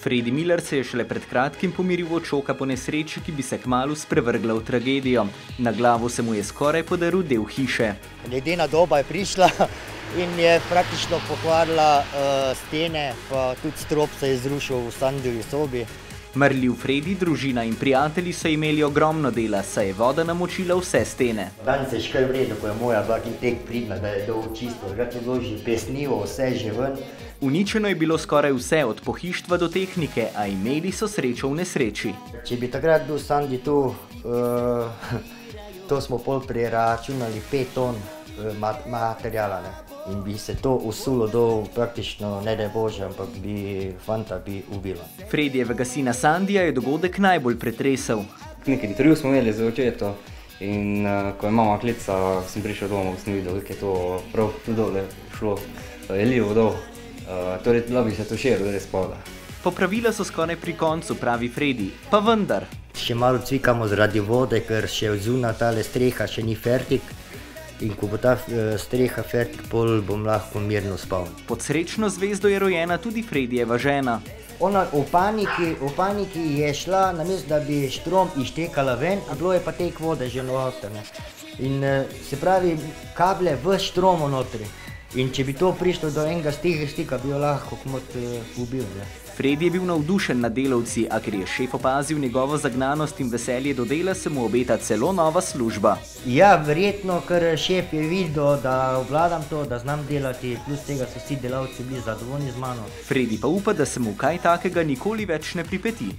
Fredi Miller se je šele pred kratkim pomiril od šoka po nesreči, ki bi se kmalu sprevrgla v tragedijo. Na glavo se mu je skoraj podaril del hiše. Ledena doba je prišla in je praktično pokvarila stene, pa tudi strop se je zrušil v Sandiovi sobi. Marljiv Fredi, družina in prijatelji so imeli ogromno dela, saj je voda namočila vse stene. Danes je škar vredno, ko je moja tek pridna, da je dol čisto. Drugače je bilo že pesnivo, vse že ven. Uničeno je bilo skoraj vse, od pohištva do tehnike, a imeli so srečo v nesreči. Če bi takrat bil Sandi tu, to smo pol preračunali 5 ton materijala, ne? In bi se to usulo dol praktično, ne da je Bože, ampak bi fanta ubilo. Fredijevega sina Sandija je dogodek najbolj pretresel. Nekaj intervju smo imeli z očetom in ko je mama klica, sem prišel domov, sem videl, kako je to prav dole šlo, je livo dol. Torej, da bi se to širilo res spodaj. Popravila so skoraj pri koncu, pravi Fredi, pa vendar. Še malo cvikamo zaradi vode, ker še zunaj tale streha še ni fertik. In ko bo ta streha fertik, pol bom lahko mirno spal. Pod srečno zvezdo je rojena tudi Fredijeva žena. Ona v paniki je šla, namesto da bi štrom ištekala ven, a bilo je pa tek vode že noter. In se pravi, kable v štromu notri. In če bi to prišlo do enega stika, bi jo lahko kmot ubil. Fredi je bil navdušen nad delavci, a ker je šef opazil njegovo zagnanost in veselje do dela, se mu obeta celo nova služba. Ja, verjetno, ker šef je videl, da obvladam to, da znam delati, plus tega so vsi delavci bili zadovoljni z mano. Fredi pa upa, da se mu kaj takega nikoli več ne pripeti.